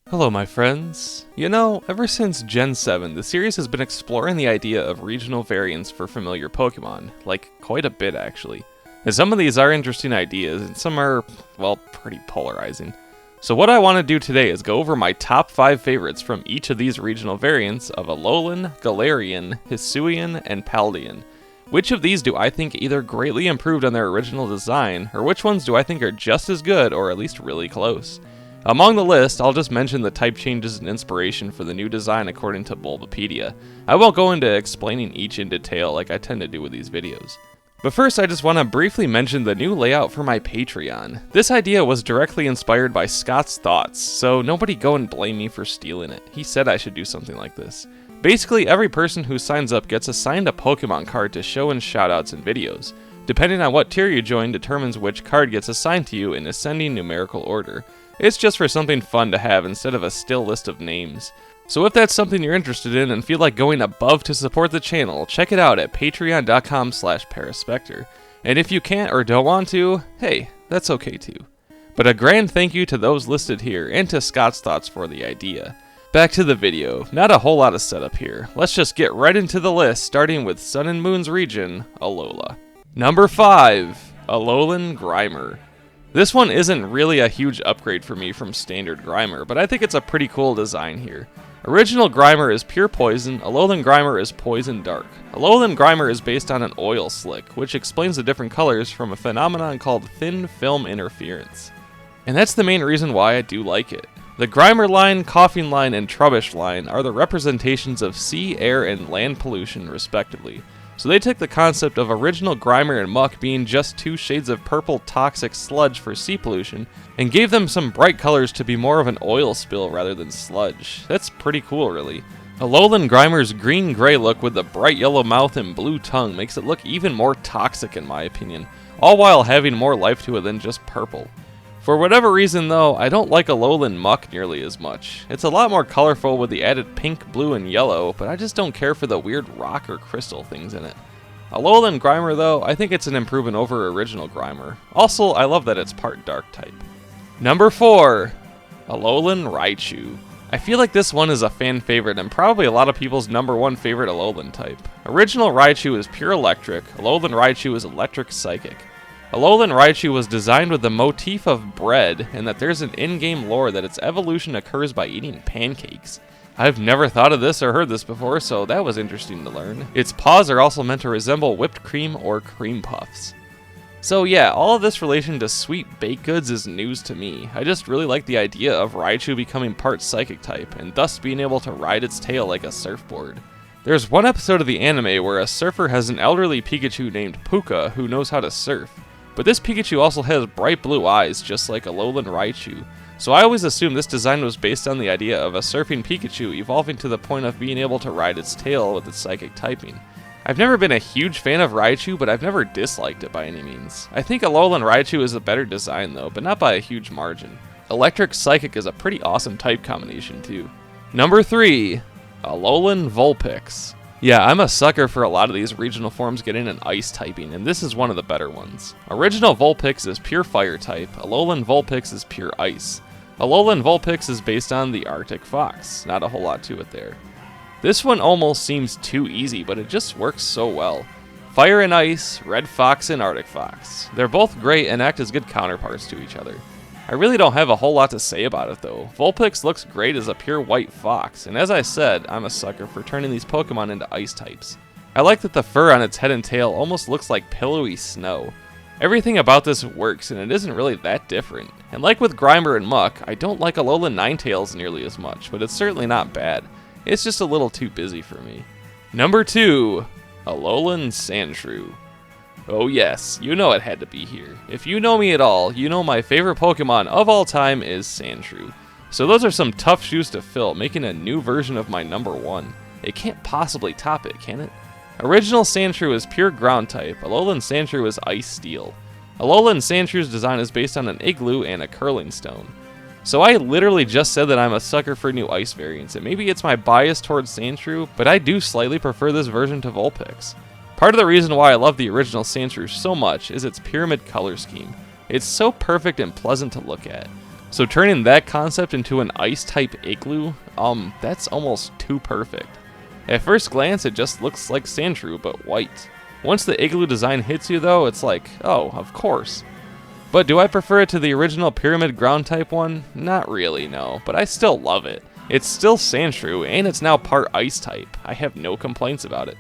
Hello my friends. You know, ever since Gen 7, the series has been exploring the idea of regional variants for familiar Pokemon, like quite a bit actually. And some of these are interesting ideas, and some are, well, pretty polarizing. So what I want to do today is go over my top 5 favorites from each of these regional variants of Alolan, Galerian, Hisuian, and Paldean. Which of these do I think either greatly improved on their original design, or which ones do I think are just as good or at least really close? Among the list, I'll just mention the type changes and inspiration for the new design according to Bulbapedia. I won't go into explaining each in detail like I tend to do with these videos. But first I just want to briefly mention the new layout for my Patreon. This idea was directly inspired by Scott's thoughts, so nobody go and blame me for stealing it. He said I should do something like this. Basically, every person who signs up gets assigned a Pokemon card to show in shoutouts and videos. Depending on what tier you join determines which card gets assigned to you in ascending numerical order. It's just for something fun to have instead of a still list of names. So if that's something you're interested in and feel like going above to support the channel, check it out at patreon.com/Paraspectre. And if you can't or don't want to, hey, that's okay too. But a grand thank you to those listed here and to Scott's thoughts for the idea. Back to the video, not a whole lot of setup here. Let's just get right into the list, starting with Sun and Moon's region, Alola. Number 5, Alolan Grimer. This one isn't really a huge upgrade for me from standard Grimer, but I think it's a pretty cool design here. Original Grimer is pure poison, Alolan Grimer is poison dark. Alolan Grimer is based on an oil slick, which explains the different colors from a phenomenon called thin film interference. And that's the main reason why I do like it. The Grimer line, Coughing line, and Trubbish line are the representations of sea, air, and land pollution respectively. So they took the concept of original Grimer and Muck being just 2 shades of purple toxic sludge for sea pollution, and gave them some bright colors to be more of an oil spill rather than sludge. That's pretty cool really. Alolan Grimer's green-gray look with the bright yellow mouth and blue tongue makes it look even more toxic in my opinion, all while having more life to it than just purple. For whatever reason though, I don't like Alolan Muck nearly as much. It's a lot more colorful with the added pink, blue, and yellow, but I just don't care for the weird rock or crystal things in it. Alolan Grimer though, I think it's an improvement over original Grimer. Also, I love that it's part dark type. Number 4, Alolan Raichu. I feel like this one is a fan favorite and probably a lot of people's number 1 favorite Alolan type. Original Raichu is pure electric, Alolan Raichu is electric psychic. Alolan Raichu was designed with the motif of bread, and that there's an in-game lore that its evolution occurs by eating pancakes. I've never thought of this or heard this before, so that was interesting to learn. Its paws are also meant to resemble whipped cream or cream puffs. So yeah, all of this relation to sweet baked goods is news to me. I just really like the idea of Raichu becoming part psychic type, and thus being able to ride its tail like a surfboard. There's one episode of the anime where a surfer has an elderly Pikachu named Puka who knows how to surf. But this Pikachu also has bright blue eyes, just like Alolan Raichu. So I always assumed this design was based on the idea of a surfing Pikachu evolving to the point of being able to ride its tail with its psychic typing. I've never been a huge fan of Raichu, but I've never disliked it by any means. I think Alolan Raichu is a better design though, but not by a huge margin. Electric Psychic is a pretty awesome type combination too. Number 3, Alolan Vulpix. Yeah, I'm a sucker for a lot of these regional forms getting an ice typing, and this is one of the better ones. Original Vulpix is pure fire type, Alolan Vulpix is pure ice. Alolan Vulpix is based on the Arctic fox, not a whole lot to it there. This one almost seems too easy, but it just works so well. Fire and ice, red fox and Arctic fox. They're both great and act as good counterparts to each other. I really don't have a whole lot to say about it though. Vulpix looks great as a pure white fox, and as I said, I'm a sucker for turning these Pokemon into ice types. I like that the fur on its head and tail almost looks like pillowy snow. Everything about this works, and it isn't really that different. And like with Grimer and Muck, I don't like Alolan Ninetales nearly as much, but it's certainly not bad. It's just a little too busy for me. Number 2, Alolan Sandshrew. Oh yes, you know it had to be here. If you know me at all, you know my favorite Pokemon of all time is Sandshrew. So those are some tough shoes to fill, making a new version of my number 1. It can't possibly top it, can it? Original Sandshrew is pure ground type, Alolan Sandshrew is ice steel. Alolan Sandshrew's design is based on an igloo and a curling stone. So I literally just said that I'm a sucker for new ice variants, and maybe it's my bias towards Sandshrew, but I do slightly prefer this version to Vulpix. Part of the reason why I love the original Sandshrew so much is its pyramid color scheme. It's so perfect and pleasant to look at. So turning that concept into an ice-type igloo, that's almost too perfect. At first glance, it just looks like Sandshrew, but white. Once the igloo design hits you though, it's like, oh, of course. But do I prefer it to the original Pyramid Ground-type one? Not really, no, but I still love it. It's still Sandshrew, and it's now part Ice-type. I have no complaints about it.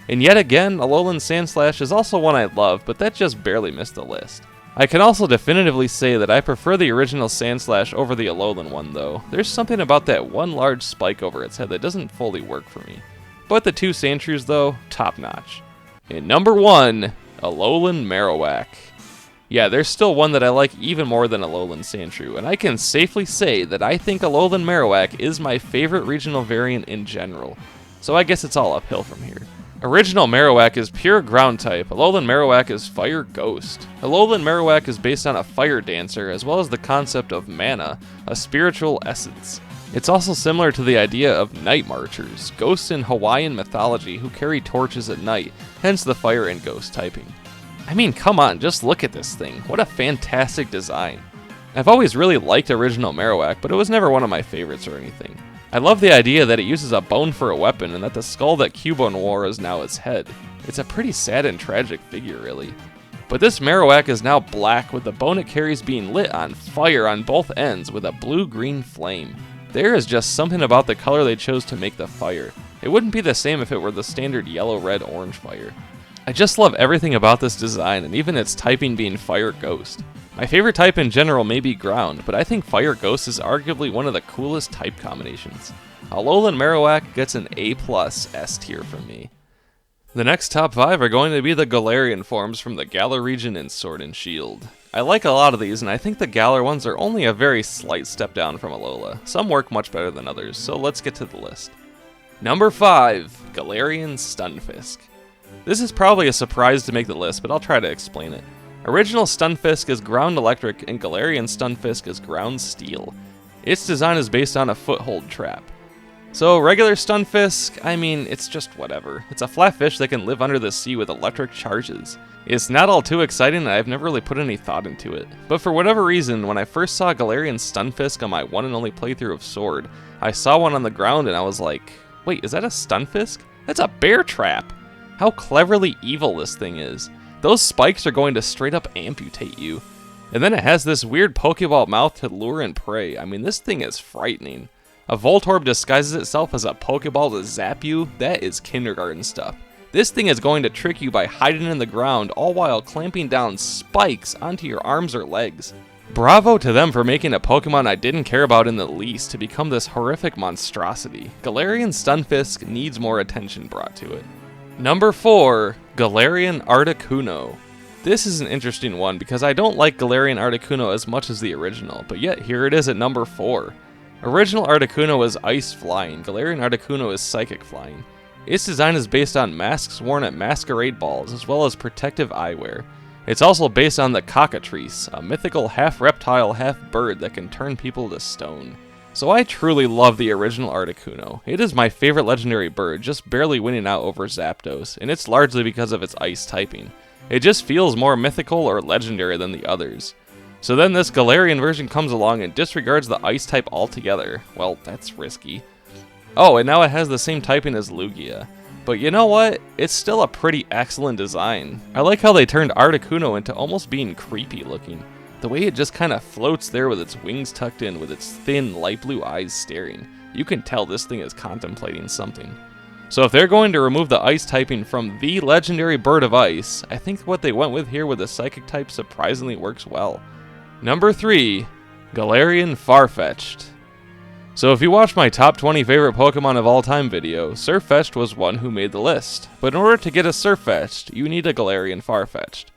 And yet again, Alolan Sandslash is also one I love, but that just barely missed the list. I can also definitively say that I prefer the original Sandslash over the Alolan one though. There's something about that one large spike over its head that doesn't fully work for me. But the two Sandshrews though, top notch. And number 1, Alolan Marowak. Yeah, there's still one that I like even more than Alolan Sandshrew, and I can safely say that I think Alolan Marowak is my favorite regional variant in general, so I guess it's all uphill from here. Original Marowak is pure ground type, Alolan Marowak is fire ghost. Alolan Marowak is based on a fire dancer, as well as the concept of mana, a spiritual essence. It's also similar to the idea of night marchers, ghosts in Hawaiian mythology who carry torches at night, hence the fire and ghost typing. I mean, come on, just look at this thing. What a fantastic design. I've always really liked original Marowak, but it was never one of my favorites or anything. I love the idea that it uses a bone for a weapon and that the skull that Cubone wore is now its head. It's a pretty sad and tragic figure, really. But this Marowak is now black, with the bone it carries being lit on fire on both ends with a blue-green flame. There is just something about the color they chose to make the fire. It wouldn't be the same if it were the standard yellow, red, orange fire. I just love everything about this design, and even its typing being Fire Ghost. My favorite type in general may be Ground, but I think Fire Ghost is arguably one of the coolest type combinations. Alolan Marowak gets an A+ S tier from me. The next top 5 are going to be the Galarian forms from the Galar region in Sword and Shield. I like a lot of these, and I think the Galar ones are only a very slight step down from Alola. Some work much better than others, so let's get to the list. Number 5, Galarian Stunfisk. This is probably a surprise to make the list, but I'll try to explain it. Original Stunfisk is ground electric, and Galarian Stunfisk is ground steel. Its design is based on a foothold trap. So regular Stunfisk, I mean, it's just whatever. It's a flat fish that can live under the sea with electric charges. It's not all too exciting, and I've never really put any thought into it. But for whatever reason, when I first saw Galarian Stunfisk on my one and only playthrough of Sword, I saw one on the ground and I was like, wait, is that a Stunfisk? That's a bear trap! How cleverly evil this thing is. Those spikes are going to straight up amputate you. And then it has this weird Pokeball mouth to lure and prey. I mean, this thing is frightening. A Voltorb disguises itself as a Pokeball to zap you? That is kindergarten stuff. This thing is going to trick you by hiding in the ground, all while clamping down spikes onto your arms or legs. Bravo to them for making a Pokemon I didn't care about in the least to become this horrific monstrosity. Galarian Stunfisk needs more attention brought to it. Number 4, Galarian Articuno. This is an interesting one because I don't like Galarian Articuno as much as the original, but yet here it is at number 4. Original Articuno is ice flying, Galarian Articuno is psychic flying. Its design is based on masks worn at masquerade balls as well as protective eyewear. It's also based on the cockatrice, a mythical half-reptile, half-bird that can turn people to stone. So I truly love the original Articuno. It is my favorite legendary bird, just barely winning out over Zapdos, and it's largely because of its ice typing. It just feels more mythical or legendary than the others. So then this Galarian version comes along and disregards the ice type altogether. Well, that's risky. Oh, and now it has the same typing as Lugia. But you know what? It's still a pretty excellent design. I like how they turned Articuno into almost being creepy looking. The way it just kind of floats there with its wings tucked in with its thin light blue eyes staring. You can tell this thing is contemplating something. So if they're going to remove the ice typing from the legendary bird of ice, I think what they went with here with the psychic type surprisingly works well. Number 3, Galerian Farfetchd. So if you watched my top 20 favorite Pokemon of all time video, Surfetch'd was one who made the list. But in order to get a Surfetch'd, you need a Galerian Farfetch'd.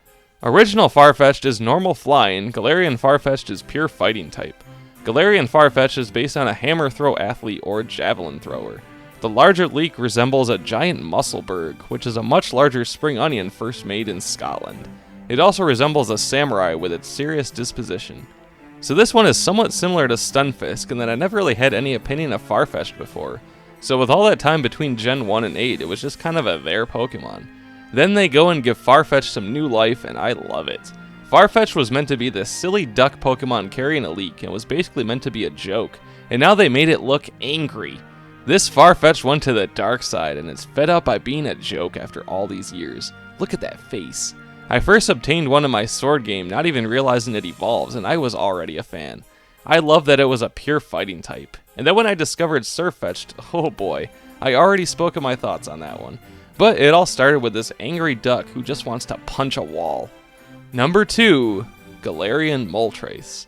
Original Farfetch'd is normal flying, Galerian Farfetch'd is pure fighting type. Galerian Farfetch'd is based on a hammer throw athlete or javelin thrower. The larger leek resembles a giant musselberg, which is a much larger spring onion first made in Scotland. It also resembles a samurai with its serious disposition. So this one is somewhat similar to Stunfisk in that I never really had any opinion of Farfetch'd before. So with all that time between Gen 1 and 8, it was just kind of a there Pokemon. Then they go and give Farfetch'd some new life, and I love it. Farfetchd was meant to be this silly duck Pokemon carrying a leak and was basically meant to be a joke, and now they made it look angry. This Farfetchd went to the dark side and is fed up by being a joke after all these years. Look at that face. I first obtained one in my sword game, not even realizing it evolves, and I was already a fan. I love that it was a pure fighting type. And then when I discovered Surfetchd, oh boy, I already spoke of my thoughts on that one. But it all started with this angry duck who just wants to punch a wall. Number 2, Galerian Moltres.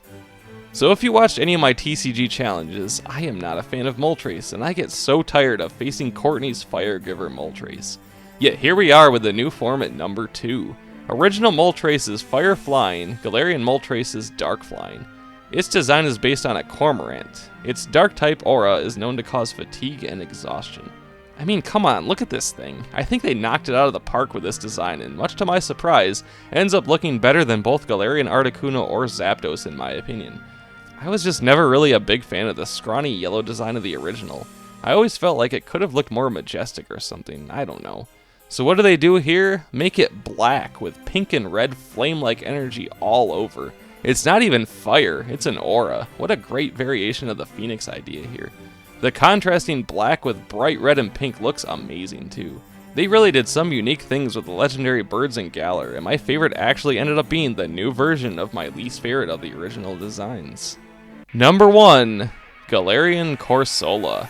So if you watched any of my TCG challenges, I am not a fan of Moltres, and I get so tired of facing Courtney's Fire Giver Moltres. Yet here we are with the new form at number 2. Original Moltres is Fire Flying, Galerian Moltres is Dark Flying. Its design is based on a cormorant. Its dark type aura is known to cause fatigue and exhaustion. I mean, come on, look at this thing. I think they knocked it out of the park with this design, and much to my surprise, ends up looking better than both Galarian Articuno or Zapdos in my opinion. I was just never really a big fan of the scrawny yellow design of the original. I always felt like it could have looked more majestic or something, I don't know. So what do they do here? Make it black with pink and red flame-like energy all over. It's not even fire, it's an aura. What a great variation of the Phoenix idea here. The contrasting black with bright red and pink looks amazing too. They really did some unique things with the legendary birds in Galar, and my favorite actually ended up being the new version of my least favorite of the original designs. Number 1, Galerian Corsola.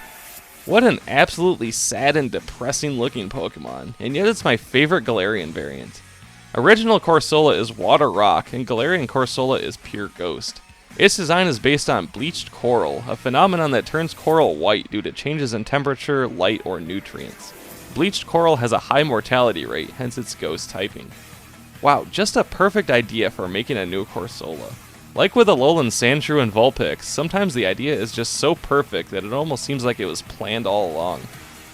What an absolutely sad and depressing looking Pokemon, and yet it's my favorite Galarian variant. Original Corsola is Water Rock, and Galerian Corsola is Pure Ghost. Its design is based on bleached coral, a phenomenon that turns coral white due to changes in temperature, light, or nutrients. Bleached coral has a high mortality rate, hence its ghost typing. Wow, just a perfect idea for making a new Corsola. Like with Alolan Sandshrew and Vulpix, sometimes the idea is just so perfect that it almost seems like it was planned all along.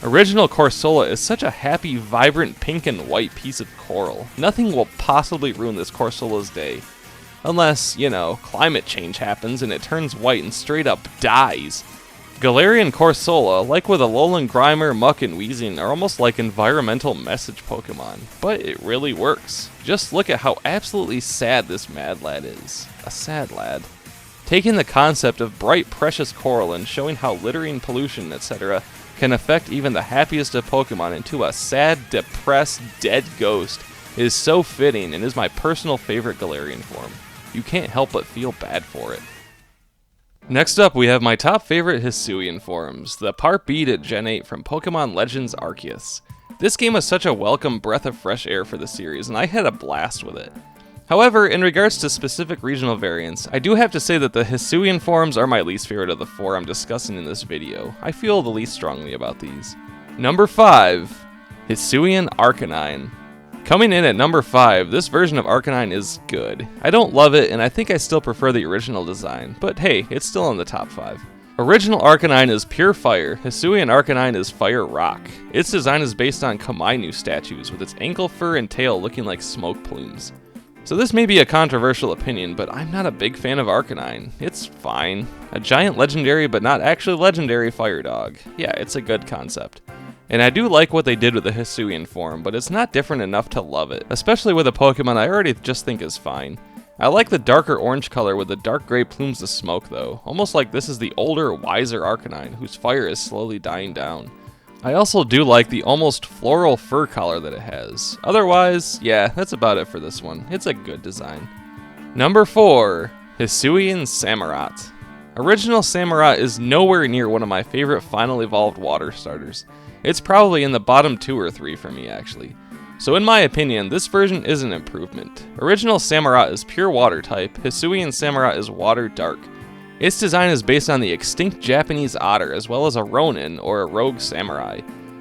Original Corsola is such a happy, vibrant pink and white piece of coral. Nothing will possibly ruin this Corsola's day. Unless, you know, climate change happens and it turns white and straight up dies. Galerian Corsola, like with Alolan Grimer, Muck, and Weezing, are almost like environmental message Pokemon, but it really works. Just look at how absolutely sad this mad lad is. A sad lad. Taking the concept of bright, precious coral and showing how littering, pollution, etc. can affect even the happiest of Pokemon into a sad, depressed, dead ghost is so fitting and is my personal favorite Galarian form. You can't help but feel bad for it. Next up, we have my top favorite Hisuian forms, the Part B to Gen 8 from Pokemon Legends Arceus. This game was such a welcome breath of fresh air for the series, and I had a blast with it. However, in regards to specific regional variants, I do have to say that the Hisuian forms are my least favorite of the 4 I'm discussing in this video. I feel the least strongly about these. Number 5, Hisuian Arcanine. Coming in at number 5, this version of Arcanine is good. I don't love it, and I think I still prefer the original design, but hey, it's still in the top 5. Original Arcanine is pure fire, Hisuian Arcanine is fire rock. Its design is based on Komainu statues, with its ankle fur and tail looking like smoke plumes. So this may be a controversial opinion, but I'm not a big fan of Arcanine. It's fine. A giant legendary but not actually legendary fire dog. Yeah, it's a good concept. And I do like what they did with the Hisuian form, but it's not different enough to love it, especially with a Pokemon I already just think is fine. I like the darker orange color with the dark gray plumes of smoke though, almost like this is the older, wiser Arcanine, whose fire is slowly dying down. I also do like the almost floral fur color that it has. Otherwise, yeah, that's about it for this one. It's a good design. Number 4, Hisuian Samurai. Original Samurai is nowhere near one of my favorite final evolved water starters. It's probably in the bottom 2 or 3 for me actually. So in my opinion, this version is an improvement. Original Samurai is pure water type, Hisuian Samurai is water dark. Its design is based on the extinct Japanese otter as well as a Ronin or a rogue samurai.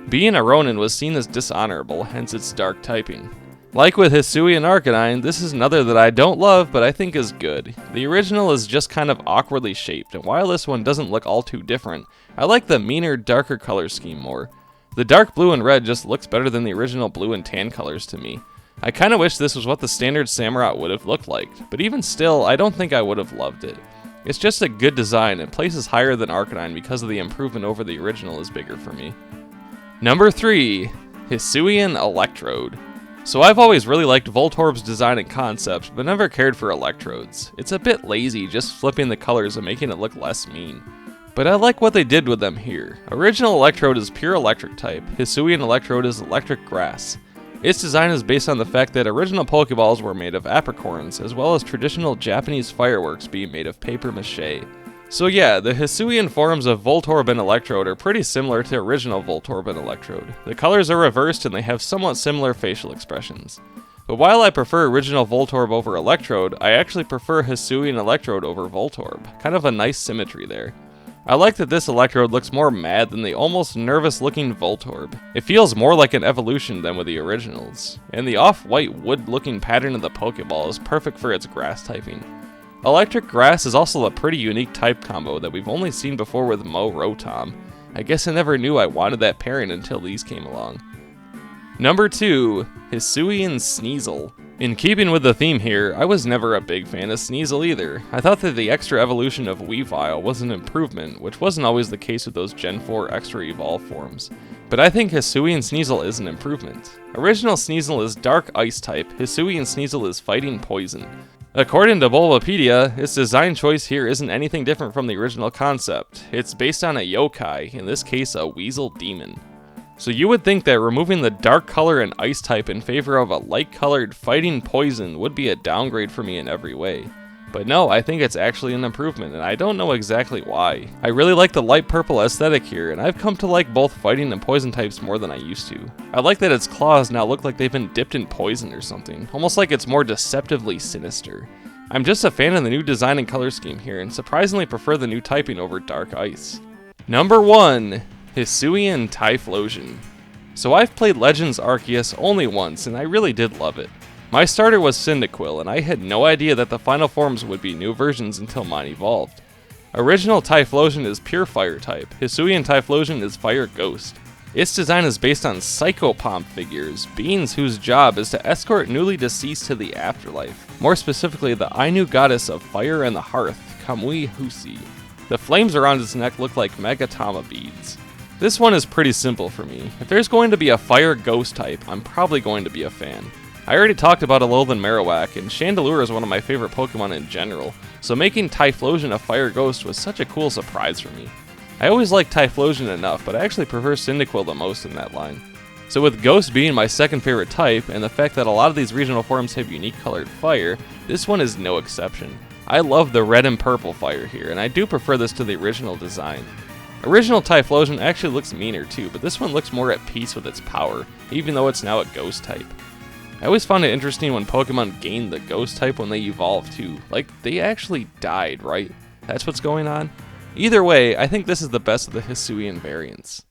Being a Ronin was seen as dishonorable, hence its dark typing. Like with Hisuian Arcanine, this is another that I don't love but I think is good. The original is just kind of awkwardly shaped, and while this one doesn't look all too different, I like the meaner, darker color scheme more. The dark blue and red just looks better than the original blue and tan colors to me. I kinda wish this was what the standard Samurai would have looked like, but even still, I don't think I would have loved it. It's just a good design and places higher than Arcanine because of the improvement over the original is bigger for me. Number 3, Hisuian Electrode. So I've always really liked Voltorb's design and concept, but never cared for Electrodes. It's a bit lazy just flipping the colors and making it look less mean. But I like what they did with them here. Original Electrode is pure electric type, Hisui and Electrode is electric grass. Its design is based on the fact that original Pokeballs were made of apricorns, as well as traditional Japanese fireworks being made of paper mache. So yeah, the Hisuian forms of Voltorb and Electrode are pretty similar to original Voltorb and Electrode. The colors are reversed and they have somewhat similar facial expressions. But while I prefer original Voltorb over Electrode, I actually prefer Hisui and Electrode over Voltorb. Kind of a nice symmetry there. I like that this Electrode looks more mad than the almost nervous looking Voltorb. It feels more like an evolution than with the originals. And the off-white wood looking pattern of the Pokeball is perfect for its grass typing. Electric Grass is also a pretty unique type combo that we've only seen before with Rotom. I guess I never knew I wanted that pairing until these came along. Number 2, Hisui and Sneasel. In keeping with the theme here, I was never a big fan of Sneasel either. I thought that the extra evolution of Weavile was an improvement, which wasn't always the case with those Gen 4 extra evolved forms. But I think Hisui and Sneasel is an improvement. Original Sneasel is Dark Ice type, Hisui and Sneasel is Fighting Poison. According to Bulbapedia, its design choice here isn't anything different from the original concept. It's based on a yokai, in this case a weasel demon. So you would think that removing the dark color and ice type in favor of a light colored fighting poison would be a downgrade for me in every way. But no, I think it's actually an improvement, and I don't know exactly why. I really like the light purple aesthetic here, and I've come to like both fighting and poison types more than I used to. I like that its claws now look like they've been dipped in poison or something, almost like it's more deceptively sinister. I'm just a fan of the new design and color scheme here, and surprisingly prefer the new typing over Dark Ice. Number 1. Hisui and Typhlosion. So I've played Legends Arceus only once, and I really did love it. My starter was Cyndaquil, and I had no idea that the final forms would be new versions until mine evolved. Original Typhlosion is pure fire type, Hisui and Typhlosion is fire ghost. Its design is based on Psychopomp figures, beings whose job is to escort newly deceased to the afterlife, more specifically the Ainu goddess of fire and the hearth, Kamui Husi. The flames around its neck look like Megatama beads. This one is pretty simple for me. If there's going to be a fire ghost type, I'm probably going to be a fan. I already talked about Alolan Marowak, and Chandelure is one of my favorite Pokemon in general, so making Typhlosion a fire ghost was such a cool surprise for me. I always liked Typhlosion enough, but I actually prefer Cyndaquil the most in that line. So with Ghost being my second favorite type, and the fact that a lot of these regional forms have unique colored fire, this one is no exception. I love the red and purple fire here, and I do prefer this to the original design. Original Typhlosion actually looks meaner too, but this one looks more at peace with its power, even though it's now a ghost type. I always found it interesting when Pokemon gained the ghost type when they evolved too. Like, they actually died, right? That's what's going on? Either way, I think this is the best of the Hisuian variants.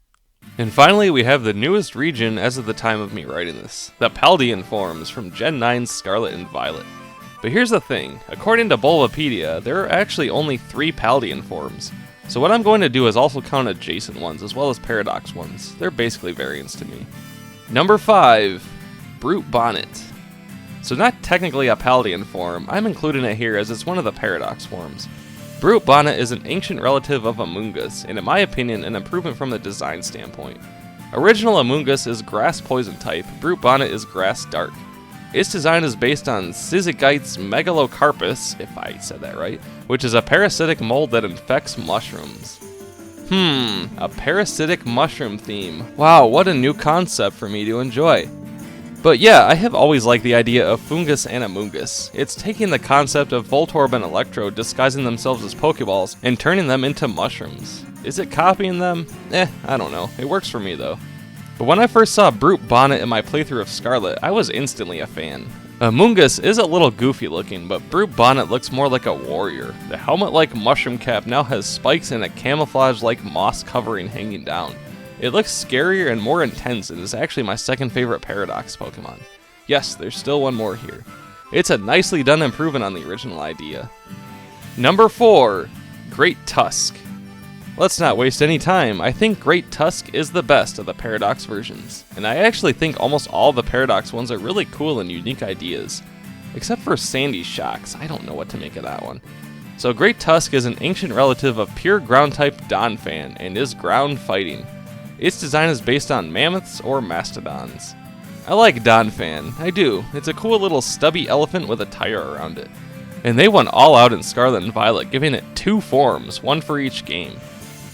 And finally, we have the newest region as of the time of me writing this, the Paldean forms from Gen 9's Scarlet and Violet. But here's the thing, according to Bulbapedia, there are actually only 3 Paldean forms. So what I'm going to do is also count adjacent ones as well as paradox ones. They're basically variants to me. Number 5. Brute Bonnet. So not technically a Paldean form, I'm including it here as it's one of the paradox forms. Brute Bonnet is an ancient relative of Amoonguss, and in my opinion an improvement from the design standpoint. Original Amoonguss is grass poison type, Brute Bonnet is grass dark. Its design is based on Sizzigite's Megalocarpus, if I said that right, which is a parasitic mold that infects mushrooms. A parasitic mushroom theme. Wow, what a new concept for me to enjoy. But yeah, I have always liked the idea of Fungus and Amoonguss. It's taking the concept of Voltorb and Electrode disguising themselves as Pokeballs and turning them into mushrooms. Is it copying them? I don't know. It works for me though. But when I first saw Brute Bonnet in my playthrough of Scarlet, I was instantly a fan. Amoonguss is a little goofy looking, but Brute Bonnet looks more like a warrior. The helmet-like mushroom cap now has spikes and a camouflage-like moss covering hanging down. It looks scarier and more intense and is actually my second favorite Paradox Pokemon. Yes, there's still one more here. It's a nicely done improvement on the original idea. Number 4. Great Tusk. Let's not waste any time. I think Great Tusk is the best of the Paradox versions, and I actually think almost all the Paradox ones are really cool and unique ideas. Except for Sandy Shocks, I don't know what to make of that one. So Great Tusk is an ancient relative of pure ground-type Donphan and is ground fighting. Its design is based on mammoths or mastodons. I like Donphan, I do. It's a cool little stubby elephant with a tire around it. And they went all out in Scarlet and Violet, giving it 2 forms, 1 for each game.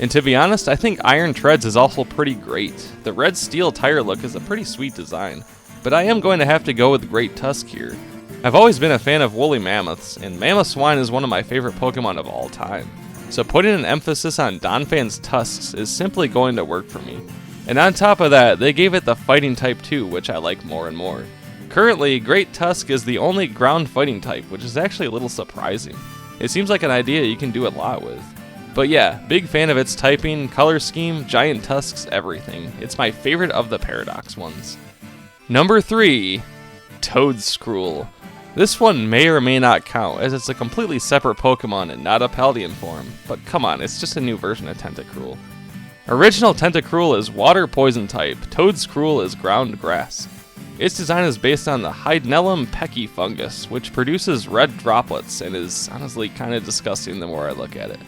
And to be honest, I think Iron Treads is also pretty great. The red steel tire look is a pretty sweet design, but I am going to have to go with Great Tusk here. I've always been a fan of woolly mammoths, and Mammoth Swine is one of my favorite Pokemon of all time. So putting an emphasis on Donphan's tusks is simply going to work for me. And on top of that, they gave it the fighting type too, which I like more and more. Currently, Great Tusk is the only ground fighting type, which is actually a little surprising. It seems like an idea you can do a lot with. But yeah, big fan of its typing, color scheme, giant tusks, everything. It's my favorite of the Paradox ones. Number 3, Toadcruel. This one may or may not count, as it's a completely separate Pokemon and not a Paldean form, but come on, it's just a new version of Tentacruel. Original Tentacruel is water poison type, Toadcruel is ground grass. Its design is based on the Hydnellum pecki fungus, which produces red droplets and is honestly kind of disgusting the more I look at it.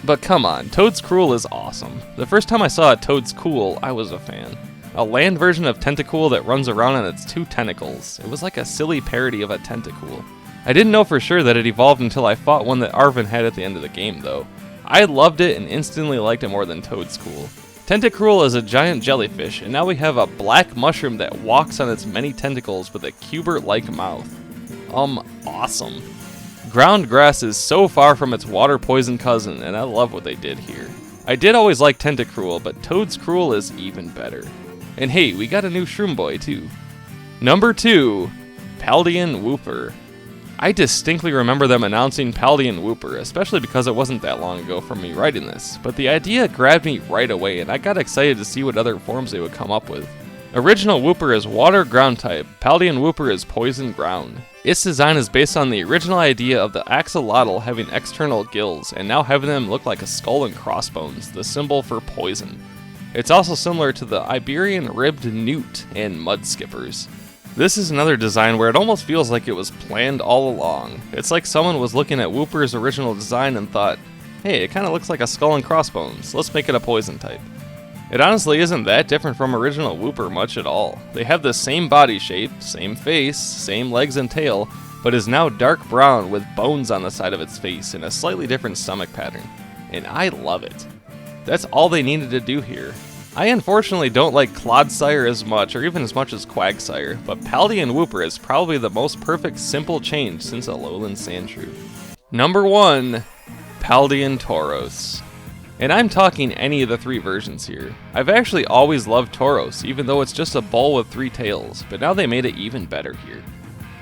But come on, Toadcruel is awesome. The first time I saw a Toadcruel, I was a fan. A land version of Tentacruel that runs around on its 2 tentacles. It was like a silly parody of a Tentacruel. I didn't know for sure that it evolved until I fought one that Arvin had at the end of the game though. I loved it and instantly liked it more than Toadcruel. Tentacruel is a giant jellyfish, and now we have a black mushroom that walks on its many tentacles with a cubert-like mouth. Awesome. Ground grass is so far from its water poison cousin, and I love what they did here. I did always like Tentacruel, but Toadcruel is even better. And hey, we got a new Shroom Boy too. Number 2, Paldean Wooper. I distinctly remember them announcing Paldean Wooper, especially because it wasn't that long ago from me writing this, but the idea grabbed me right away and I got excited to see what other forms they would come up with. Original Wooper is water ground type, Paldean Wooper is poison ground. Its design is based on the original idea of the axolotl having external gills and now having them look like a skull and crossbones, the symbol for poison. It's also similar to the Iberian ribbed newt and mud skippers. This is another design where it almost feels like it was planned all along. It's like someone was looking at Wooper's original design and thought, hey, it kind of looks like a skull and crossbones, let's make it a poison type. It honestly isn't that different from original Wooper much at all. They have the same body shape, same face, same legs and tail, but is now dark brown with bones on the side of its face and a slightly different stomach pattern. And I love it. That's all they needed to do here. I unfortunately don't like Clodsire as much, or even as much as Quagsire, but Paldean Wooper is probably the most perfect simple change since Alolan Sandshrew. Number 1, Paldea Tauros. And I'm talking any of the 3 versions here. I've actually always loved Tauros, even though it's just a bull with 3 tails, but now they made it even better here.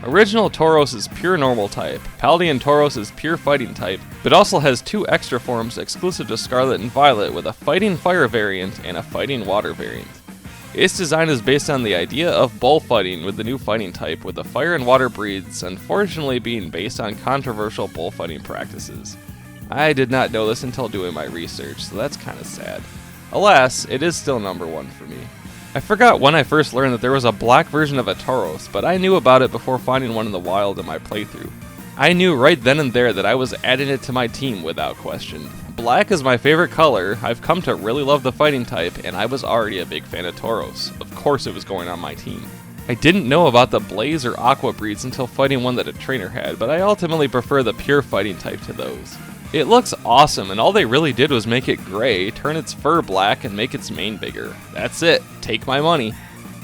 Original Tauros is pure normal type, Paldean Tauros is pure fighting type, but also has 2 extra forms exclusive to Scarlet and Violet with a fighting fire variant and a fighting water variant. Its design is based on the idea of bullfighting with the new fighting type, with the fire and water breeds unfortunately being based on controversial bullfighting practices. I did not know this until doing my research, so that's kinda sad. Alas, it is still number 1 for me. I forgot when I first learned that there was a black version of a Tauros, but I knew about it before finding one in the wild in my playthrough. I knew right then and there that I was adding it to my team without question. Black is my favorite color, I've come to really love the fighting type, and I was already a big fan of Tauros. Of course it was going on my team. I didn't know about the Blaze or Aqua breeds until fighting one that a trainer had, but I ultimately prefer the pure fighting type to those. It looks awesome, and all they really did was make it gray, turn its fur black, and make its mane bigger. That's it. Take my money.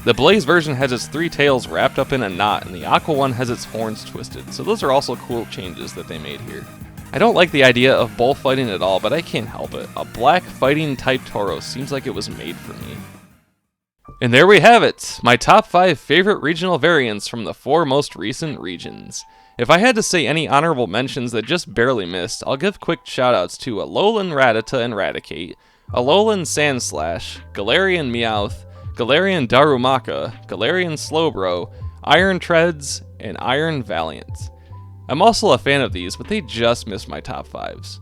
The Blaze version has its 3 tails wrapped up in a knot, and the Aqua one has its horns twisted, so those are also cool changes that they made here. I don't like the idea of bullfighting at all, but I can't help it. A black fighting type Tauros seems like it was made for me. And there we have it, my top 5 favorite regional variants from the 4 most recent regions. If I had to say any honorable mentions that just barely missed, I'll give quick shoutouts to Alolan Rattata and Raticate, Alolan Sandslash, Galerian Meowth, Galerian Darumaka, Galerian Slowbro, Iron Treads, and Iron Valiant. I'm also a fan of these, but they just missed my top 5s.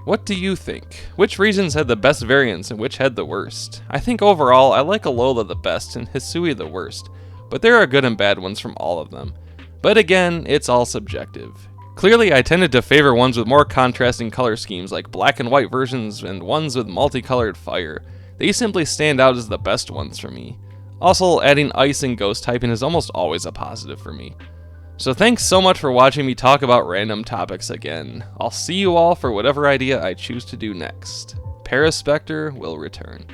What do you think? Which regions had the best variants and which had the worst? I think overall I like Alola the best and Hisui the worst, but there are good and bad ones from all of them. But again, it's all subjective. Clearly, I tended to favor ones with more contrasting color schemes like black and white versions and ones with multicolored fire. They simply stand out as the best ones for me. Also, adding ice and ghost typing is almost always a positive for me. So thanks so much for watching me talk about random topics again. I'll see you all for whatever idea I choose to do next. Paraspectre will return.